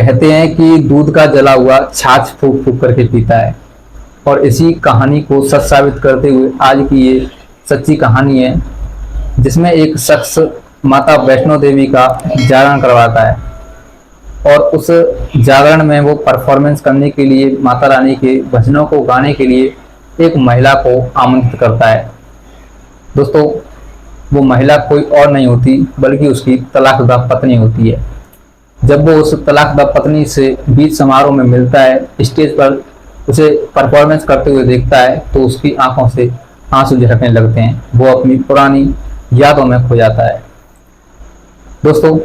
कहते हैं कि दूध का जला हुआ छाछ फूक फूक करके पीता है। और इसी कहानी को सच साबित करते हुए आज की ये सच्ची कहानी है, जिसमें एक शख्स माता वैष्णो देवी का जागरण करवाता है और उस जागरण में वो परफॉर्मेंस करने के लिए माता रानी के भजनों को गाने के लिए एक महिला को आमंत्रित करता है। दोस्तों, वो महिला कोई और नहीं होती बल्कि उसकी तलाकशुदा पत्नी होती है। जब वो उस तलाकशुदा पत्नी से बीच समारोह में मिलता है, स्टेज पर उसे परफॉर्मेंस करते हुए देखता है, तो उसकी आंखों से आंसू झलकने लगते हैं। वो अपनी पुरानी यादों में खो जाता है। दोस्तों,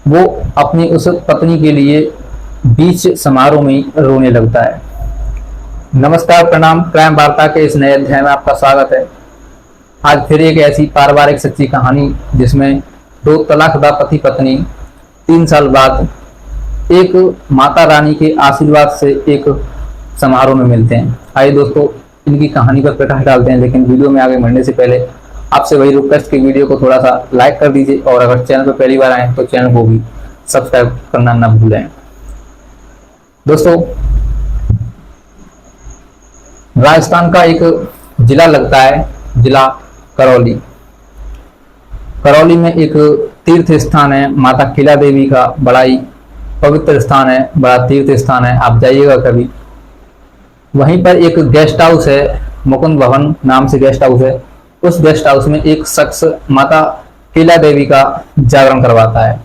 वो अपनी उस पत्नी के लिए बीच समारोह में रोने लगता है। नमस्कार, प्रणाम। क्राइम वार्ता के इस नए अध्याय में आपका स्वागत है। आज फिर एक ऐसी पारिवारिक सच्ची कहानी जिसमें दो तलाकशुदा पति पत्नी 3 साल बाद एक माता रानी के आशीर्वाद से एक समारोह में मिलते हैं। आइए दोस्तों, इनकी कहानी पर प्रकाश डालते हैं, लेकिन वीडियो में आगे बढ़ने से पहले आपसे वही रिक्वेस्ट कि वीडियो को थोड़ा सा लाइक कर दीजिए और अगर चैनल पर पहली बार आए तो चैनल को भी सब्सक्राइब करना ना भूलें। दोस्तों, राजस्थान का एक जिला लगता है, जिला करौली। करौली में एक तीर्थ स्थान है, माता किला देवी का बड़ा ही पवित्र स्थान है, बड़ा तीर्थ स्थान है। आप जाइएगा कभी। वहीं पर एक गेस्ट हाउस है, मुकुंद भवन नाम से गेस्ट हाउस है। उस गेस्ट हाउस में एक शख्स माता किला देवी का जागरण करवाता है।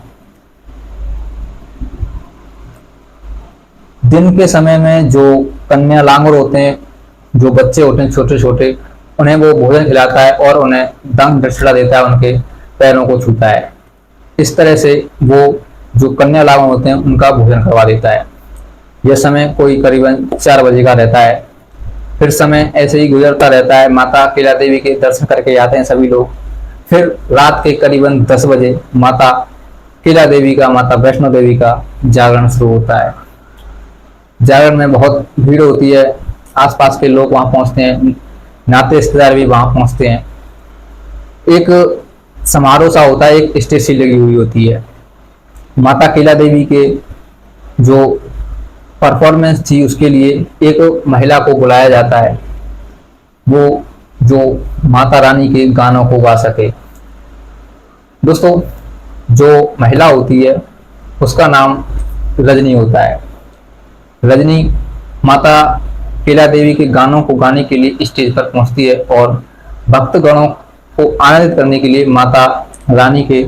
दिन के समय में जो कन्या लांगुर होते हैं, जो बच्चे होते हैं छोटे छोटे, उन्हें वो भोजन खिलाता है और उन्हें दान दक्षिणा देता है, उनके पैरों को छूता है। इस तरह से वो जो कन्या लांगुर होते हैं उनका भोजन करवा देता है। यह समय कोई करीबन 4 बजे का रहता है। फिर समय ऐसे ही गुजरता रहता है। माता किला देवी के दर्शन करके आते हैं सभी लोग। फिर रात के करीबन 10 बजे माता किला देवी का, माता वैष्णो देवी का जागरण शुरू होता है। जागरण में बहुत भीड़ होती है। आसपास के लोग वहां पहुंचते हैं, नाते रिश्तेदार भी वहां पहुंचते हैं। एक समारोह सा होता है, एक स्टेज सी लगी हुई होती है। माता किला देवी के जो परफॉर्मेंस थी उसके लिए एक महिला को बुलाया जाता है, वो जो माता रानी के गानों को गा सके। दोस्तों, जो महिला होती है उसका नाम रजनी होता है। रजनी माता किला देवी के गानों को गाने के लिए स्टेज पर पहुंचती है और भक्तगणों को आनंदित करने के लिए माता रानी के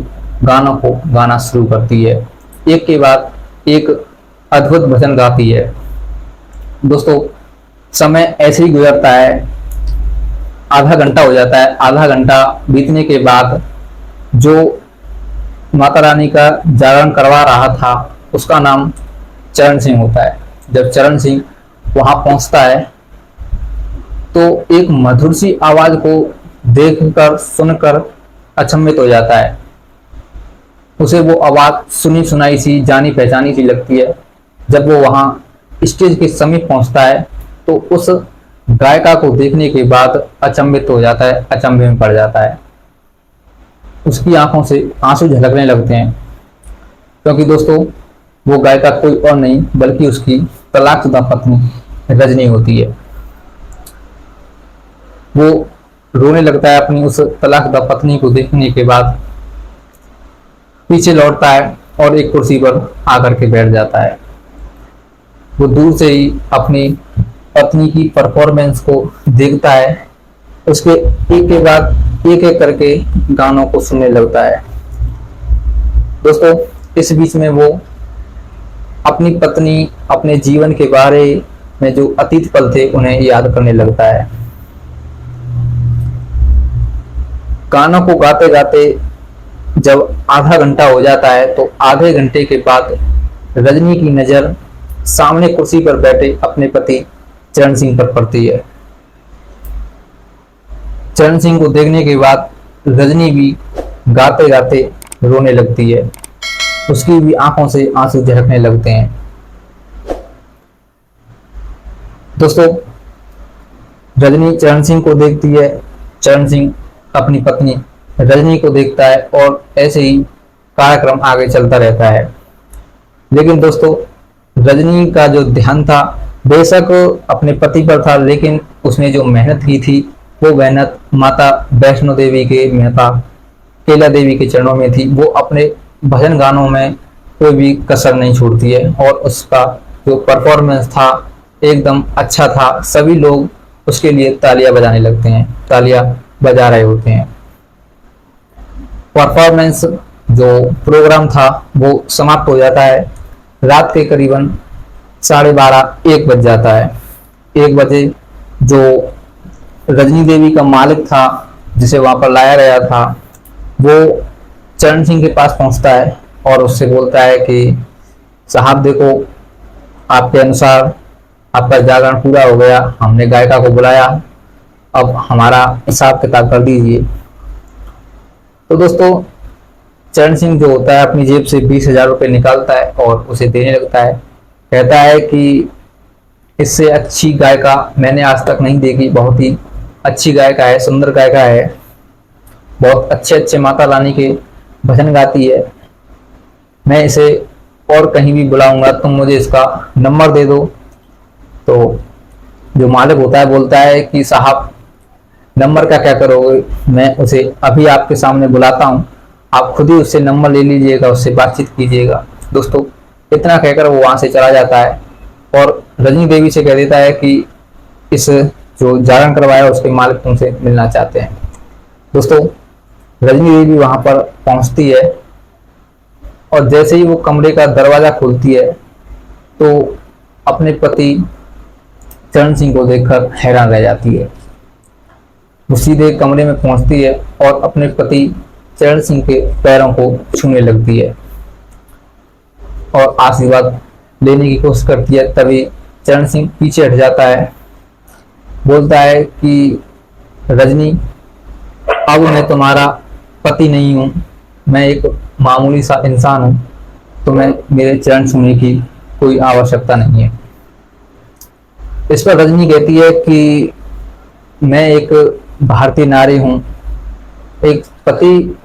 गानों को गाना शुरू करती है। एक के बाद एक अद्भुत भजन गाती है। दोस्तों, समय ऐसे ही गुजरता है। आधा घंटा हो जाता है। आधा घंटा बीतने के बाद जो माता रानी का जागरण करवा रहा था उसका नाम चरण सिंह होता है। जब चरण सिंह वहां पहुंचता है तो एक मधुर सी आवाज को देखकर सुनकर अचंभित हो जाता है। उसे वो आवाज सुनी सुनाई सी, जानी पहचानी सी लगती है। जब वो वहां स्टेज के समीप पहुंचता है तो उस गायिका को देखने के बाद अचंभित हो जाता है, अचंभे में पड़ जाता है। उसकी आंखों से आंसू झलकने लगते हैं, क्योंकि दोस्तों वो गायिका कोई और नहीं बल्कि उसकी तलाकशुदा पत्नी रजनी होती है। वो रोने लगता है अपनी उस तलाकशुदा पत्नी को देखने के बाद, पीछे लौटता है और एक कुर्सी पर आकर के बैठ जाता है। वो दूर से ही अपनी पत्नी की परफॉर्मेंस को देखता है, उसके एक के बाद एक करके गानों को सुनने लगता है। दोस्तों, इस बीच में वो अपनी पत्नी, अपने जीवन के बारे में जो अतीत पल थे उन्हें याद करने लगता है। गानों को गाते गाते जब आधा घंटा हो जाता है तो आधे घंटे के बाद रजनी की नजर सामने कुर्सी पर बैठे अपने पति चरण सिंह पर पड़ती है। चरण सिंह को देखने के बाद रजनी भी गाते गाते रोने लगती है। उसकी भी आंखों से आंसू झलकने लगते हैं। दोस्तों, रजनी चरण सिंह को देखती है, चरण सिंह अपनी पत्नी रजनी को देखता है और ऐसे ही कार्यक्रम आगे चलता रहता है। लेकिन दोस्तों रजनी का जो ध्यान था बेशक अपने पति पर था, लेकिन उसने जो मेहनत की थी वो मेहनत माता वैष्णो देवी के माता केला देवी के चरणों में थी। वो अपने भजन गानों में कोई भी कसर नहीं छोड़ती है और उसका जो परफॉर्मेंस था एकदम अच्छा था। सभी लोग उसके लिए तालियां बजाने लगते हैं, तालियां बजा रहे होते हैं। परफॉर्मेंस जो प्रोग्राम था वो समाप्त हो जाता है। रात के करीबन 12:30 1 बज जाता है। 1 बजे जो रजनी देवी का मालिक था जिसे वहां पर लाया गया था वो चरण सिंह के पास पहुंचता है और उससे बोलता है कि साहब देखो, आपके अनुसार आपका जागरण पूरा हो गया, हमने गायिका को बुलाया, अब हमारा हिसाब किताब कर दीजिए। तो दोस्तों चरण सिंह जो होता है अपनी जेब से 20,000 रुपये निकालता है और उसे देने लगता है। कहता है कि इससे अच्छी गायिका मैंने आज तक नहीं देखी, बहुत ही अच्छी गायिका है, सुंदर गायिका है, बहुत अच्छे अच्छे माता रानी के भजन गाती है। मैं इसे और कहीं भी बुलाऊंगा, तुम मुझे इसका नंबर दे दो। तो जो मालिक होता है बोलता है कि साहब नंबर का क्या करोगे, मैं उसे अभी आपके सामने बुलाता हूँ, आप खुद ही उससे नंबर ले लीजिएगा, उससे बातचीत कीजिएगा। दोस्तों इतना कहकर वो वहां से चला जाता है और रजनी देवी से कह देता है कि इस जो जागरण करवाया उसके मालिक तुमसे मिलना चाहते हैं। दोस्तों रजनी देवी वहां पर पहुंचती है और जैसे ही वो कमरे का दरवाजा खोलती है तो अपने पति चरण सिंह को देखकर हैरान रह जाती है। वो सीधे कमरे में पहुंचती है और अपने पति चरण सिंह के पैरों को छूने लगती है और आशीर्वाद लेने की कोशिश करती है। तभी चरण सिंह पीछे हट जाता है, बोलता है कि रजनी, अब मैं तुम्हारा पति नहीं हूं, मैं एक मामूली सा इंसान हूं, तुम्हें मेरे चरण छूने की कोई आवश्यकता नहीं है। इस पर रजनी कहती है कि मैं एक भारतीय नारी हूं, एक पतिव्रता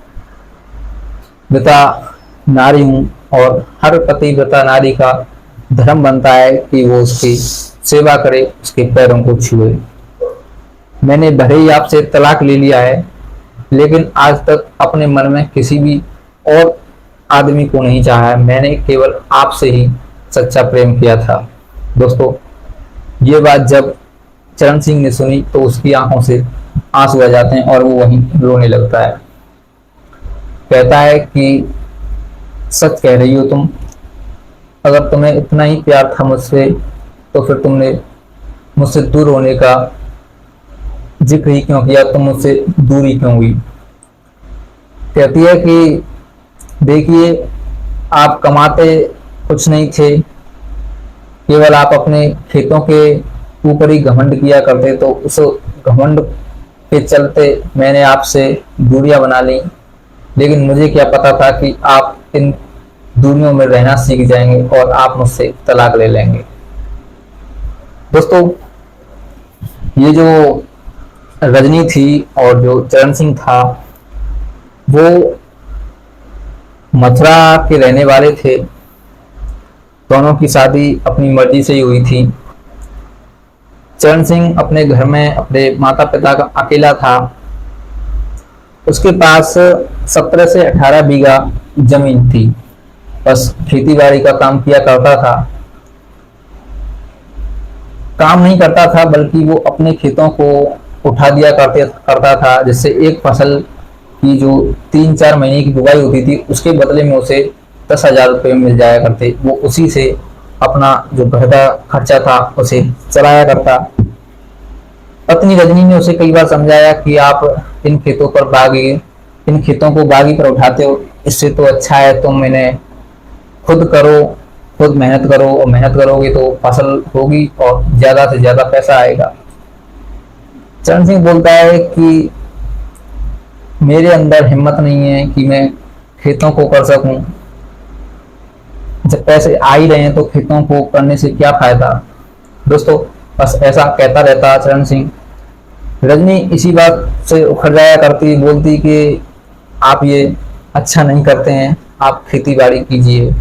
नारी हूं और हर पतिव्रता नारी का धर्म बनता है कि वो उसकी सेवा करे, उसके पैरों को छुए। मैंने भले ही आपसे तलाक ले लिया है, लेकिन आज तक अपने मन में किसी भी और आदमी को नहीं चाहा है, मैंने केवल आपसे ही सच्चा प्रेम किया था। दोस्तों ये बात जब चरण सिंह ने सुनी तो उसकी आंखों से आंसू आ जाते हैं और वो वहीं रोने लगता है। कहता है कि सच कह रही हो तुम, अगर तुम्हें इतना ही प्यार था मुझसे तो फिर तुमने मुझसे दूर होने का जिक्र ही क्यों किया, तुम मुझसे दूरी क्यों हुई। कहती है कि देखिए, आप कमाते कुछ नहीं थे, केवल आप अपने खेतों के ऊपर ही घमंड किया करते, तो उस घमंड के चलते मैंने आपसे दूरियां बना ली, लेकिन मुझे क्या पता था कि आप इन दूरियों में रहना सीख जाएंगे और आप मुझसे तलाक ले लेंगे। दोस्तों ये जो रजनी थी और जो चरण सिंह था वो मथुरा के रहने वाले थे। दोनों की शादी अपनी मर्जी से ही हुई थी। चरण सिंह अपने घर में अपने माता पिता का अकेला था। उसके पास 17 से 18 बीघा जमीन थी, बस खेती बाड़ी का काम किया करता था। काम नहीं करता था बल्कि वो अपने खेतों को उठा दिया करता था, जिससे एक फसल की जो 3-4 महीने की बुआई होती थी उसके बदले में उसे 10,000 रुपये मिल जाया करते। वो उसी से अपना जो घर का खर्चा था उसे चलाया करता। पत्नी रजनी ने उसे कई बार समझाया कि आप इन खेतों को बागी पर उठाते हो, इससे तो अच्छा है तुम इन्हें खुद करो, खुद मेहनत करो, और मेहनत करोगे तो फसल होगी और ज्यादा से ज्यादा पैसा आएगा। चरण सिंह बोलता है कि मेरे अंदर हिम्मत नहीं है कि मैं खेतों को कर सकूं, जब पैसे आ ही रहे हैं तो खेतों को करने से क्या फायदा। दोस्तों बस ऐसा कहता रहता चरण सिंह। रजनी इसी बात से उखड़ जाया करती, बोलती कि आप ये अच्छा नहीं करते हैं, आप खेती बाड़ी कीजिए।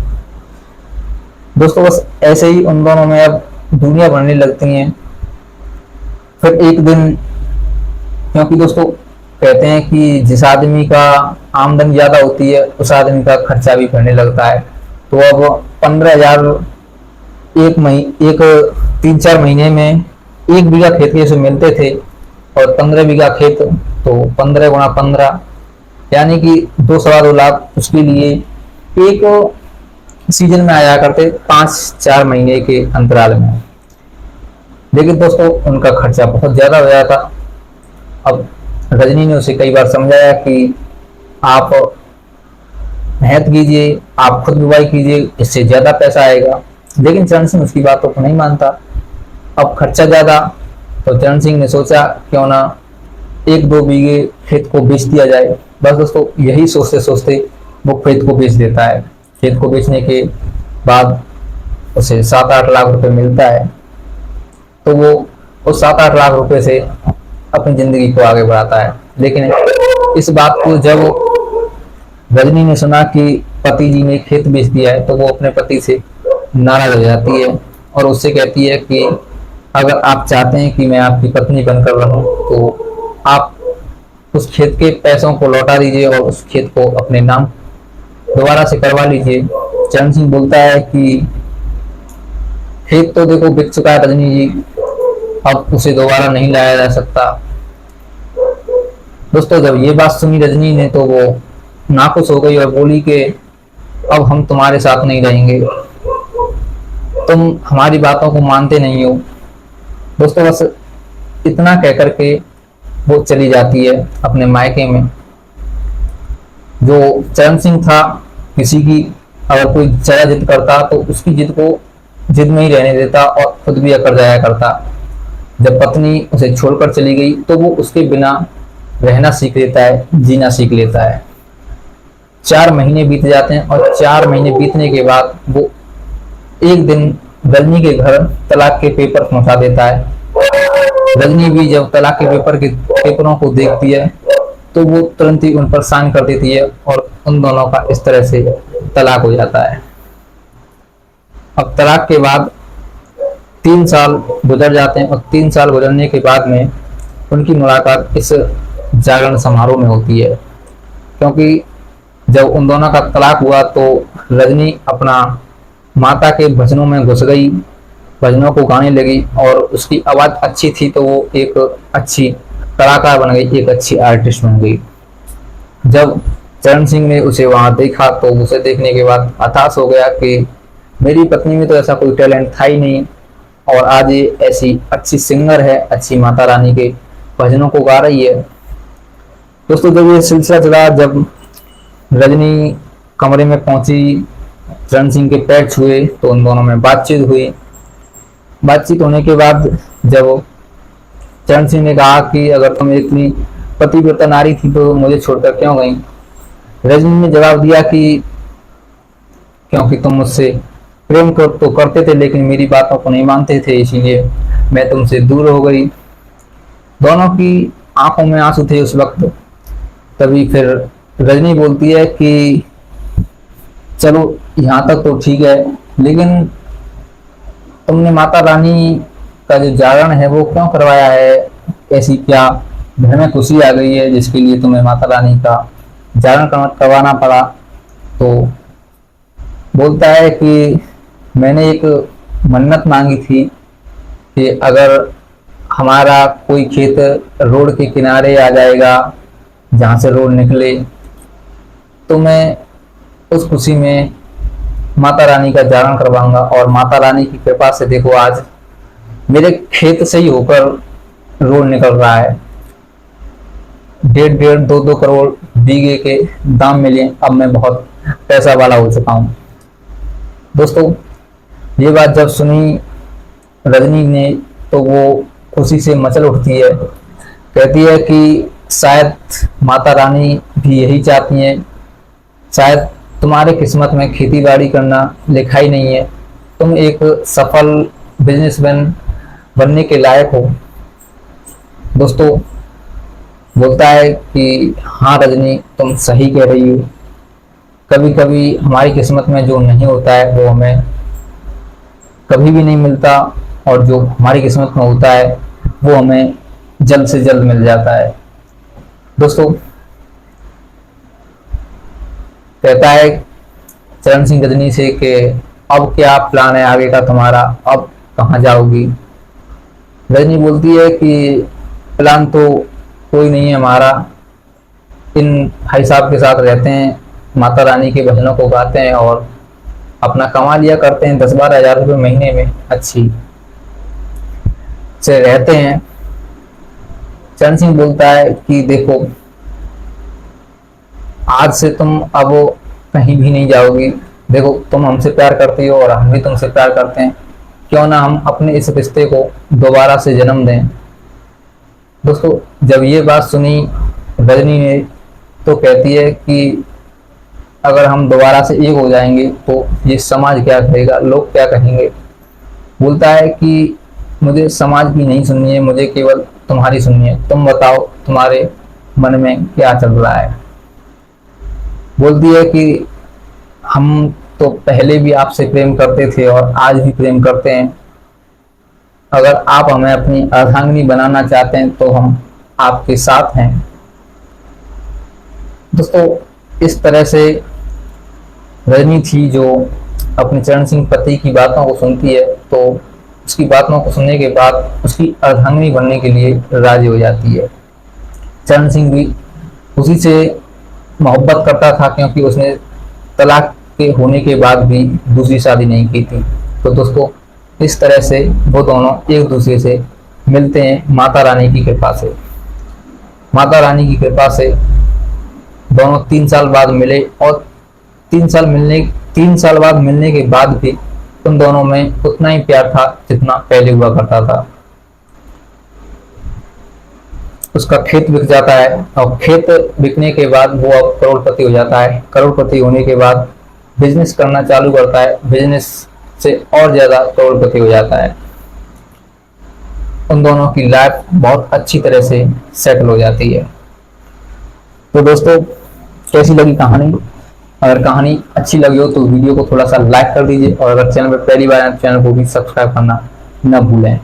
दोस्तों बस ऐसे ही उन दोनों में अब दूरियां बढ़ने लगती हैं। फिर एक दिन, क्योंकि दोस्तों कहते हैं कि जिस आदमी का आमदनी ज्यादा होती है उस आदमी का खर्चा भी बढ़ने लगता है। तो अब 15,000 एक 3-4 महीने में 1 बीघा खेत के से मिलते थे, और 15 बीघा खेत तो 15 × 15 यानी कि 2-2.25 लाख उसके लिए एक सीजन में आया करते 5-4 महीने के अंतराल में। लेकिन दोस्तों उनका खर्चा बहुत ज्यादा हो जाता। अब रजनी ने उसे कई बार समझाया कि आप मेहनत कीजिए, आप खुद बुवाई कीजिए, इससे ज्यादा पैसा आएगा। लेकिन चरण सिंह उसकी बातों को नहीं मानता। अब खर्चा ज्यादा, तो चरण सिंह ने सोचा क्यों ना 1-2 बीघे खेत को बेच दिया जाए। बस दोस्तों यही सोचते सोचते वो खेत को बेच देता है। खेत को बेचने के बाद उसे 7-8 लाख रुपए मिलता है। तो वो उस 7-8 लाख रुपए से अपनी जिंदगी को आगे बढ़ाता है। लेकिन इस बात को जब रजनी ने सुना कि पति जी ने खेत बेच दिया है, तो वो अपने पति से नाराज हो जाती है और उससे कहती है कि अगर आप चाहते हैं कि मैं आपकी पत्नी बनकर रहूं, तो आप उस खेत के पैसों को लौटा दीजिए और उस खेत को अपने नाम दोबारा से करवा लीजिए। चरण सिंह बोलता है कि खेत तो देखो बिक चुका है रजनी जी, अब उसे दोबारा नहीं लाया जा सकता। दोस्तों जब ये बात सुनी रजनी ने, तो वो नाखुश हो गई और बोली कि अब हम तुम्हारे साथ नहीं रहेंगे, तुम हमारी बातों को मानते नहीं हो। दोस्तों बस इतना कह करके वो चली जाती है अपने मायके में। जो चरण सिंह था, किसी की अगर कोई ज्यादा जिद करता तो उसकी जिद को जिद में ही रहने देता और खुद भी अकड़ जाया करता। जब पत्नी उसे छोड़कर चली गई तो वो उसके बिना रहना सीख लेता है, जीना सीख लेता है। 4 महीने बीत जाते हैं और 4 महीने बीतने के बाद वो एक दिन रजनी के घर तलाक के पेपर पहुंचा देता है। रजनी भी जब तलाक के पेपरों को देखती है तो वो तुरंत ही उन पर साइन कर देती है और उन दोनों का इस तरह से तलाक हो जाता है। अब तलाक के बाद 3 साल गुजर जाते हैं और 3 साल गुजरने के बाद में उनकी मुलाकात इस जागरण समारोह में होती है। क्योंकि जब उन दोनों का तलाक हुआ तो रजनी अपना माता के भजनों में घुस गई, भजनों को गाने लगी और उसकी आवाज अच्छी थी तो वो एक अच्छी कलाकार बन गई, एक अच्छी आर्टिस्ट बन गई। जब चरण सिंह ने उसे वहां देखा तो उसे देखने के बाद हताश हो गया कि मेरी पत्नी में तो ऐसा कोई टैलेंट था ही नहीं, और आज ये ऐसी अच्छी सिंगर है, अच्छी माता रानी के भजनों को गा रही है। दोस्तों जब ये सिलसिला चला, जब रजनी कमरे में पहुंची, चरण सिंह के पैर छुए तो उन दोनों में बातचीत हुई। बातचीत होने के बाद जब चरण सिंह ने कहा कि अगर तुम इतनी पतिव्रता नारी थी तो मुझे छोड़कर क्यों गई, रजनी ने जवाब दिया कि क्योंकि तुम मुझसे प्रेम तो करते थे लेकिन मेरी बातों को नहीं मानते थे, इसीलिए मैं तुमसे दूर हो गई। दोनों की आंखों में आंसू थे उस वक्त। तभी फिर रजनी बोलती है कि चलो यहाँ तक तो ठीक है, लेकिन तुमने माता रानी का जो जागरण है वो क्यों करवाया है? ऐसी क्या घर में खुशी आ गई है जिसके लिए तुम्हें माता रानी का जागरण करवाना पड़ा? तो बोलता है कि मैंने एक मन्नत मांगी थी कि अगर हमारा कोई खेत रोड के किनारे आ जाएगा, जहाँ से रोड निकले, तो मैं उस खुशी में माता रानी का जागरण करवाऊंगा। और माता रानी की कृपा से देखो आज मेरे खेत से ही होकर रोड निकल रहा है। 1.5 2 करोड़ बीघे के दाम मिले, अब मैं बहुत पैसा वाला हो चुका हूँ। दोस्तों ये बात जब सुनी रजनी ने तो वो खुशी से मचल उठती है। कहती है कि शायद माता रानी भी यही चाहती हैं, शायद तुम्हारे किस्मत में खेती बाड़ी करना लिखा ही नहीं है, तुम एक सफल बिजनेसमैन बनने के लायक हो। दोस्तों बोलता है कि हाँ रजनी तुम सही कह रही हो, कभी कभी हमारी किस्मत में जो नहीं होता है वो हमें कभी भी नहीं मिलता, और जो हमारी किस्मत में होता है वो हमें जल्द से जल्द मिल जाता है। दोस्तों, कहता है चरण सिंह गजनी से कि अब क्या प्लान है आगे का तुम्हारा, अब कहाँ जाओगी। रजनी बोलती है कि प्लान तो कोई नहीं है हमारा, इन भाई साहब के साथ रहते हैं, माता रानी के भजनों को गाते हैं और अपना कमा लिया करते हैं 10-12 हज़ार रुपये महीने में अच्छी से रहते हैं। चरण सिंह बोलता है कि देखो, आज से तुम अब कहीं भी नहीं जाओगी, देखो तुम हमसे प्यार करती हो और हम भी तुमसे प्यार करते हैं, क्यों ना हम अपने इस रिश्ते को दोबारा से जन्म दें। दोस्तों, जब ये बात सुनी रजनी ने तो कहती है कि अगर हम दोबारा से एक हो जाएंगे तो ये समाज क्या कहेगा, लोग क्या कहेंगे। बोलता है कि मुझे समाज की नहीं सुननी है, मुझे केवल तुम्हारी सुननी है, तुम बताओ तुम्हारे मन में क्या चल रहा है। बोलती है कि हम तो पहले भी आपसे प्रेम करते थे और आज भी प्रेम करते हैं, अगर आप हमें अपनी अर्धांगिनी बनाना चाहते हैं तो हम आपके साथ हैं। दोस्तों, इस तरह से रजनी थी जो अपने चरण सिंह पति की बातों को सुनती है, तो उसकी बातों को सुनने के बाद उसकी अर्धांगिनी बनने के लिए राजी हो जाती है। चरण सिंह भी उसी से मोहब्बत करता था, क्योंकि उसने तलाक के होने के बाद भी दूसरी शादी नहीं की थी। तो दोस्तों, इस तरह से वो दोनों एक दूसरे से मिलते हैं माता रानी की कृपा से। माता रानी की कृपा से दोनों 3 साल बाद मिले, और 3 साल बाद मिलने के बाद भी उन दोनों में उतना ही प्यार था जितना पहले हुआ करता था। उसका खेत बिक जाता है और खेत बिकने के बाद वो अब करोड़पति हो जाता है। करोड़पति होने के बाद बिजनेस करना चालू करता है, बिजनेस से और ज्यादा करोड़पति हो जाता है। उन दोनों की लाइफ बहुत अच्छी तरह से सेटल हो जाती है। तो दोस्तों, कैसी लगी कहानी? अगर कहानी अच्छी लगी हो तो वीडियो को थोड़ा सा लाइक कर दीजिए, और अगर चैनल पर पहली बार आए तो चैनल को भी सब्सक्राइब करना न भूलें।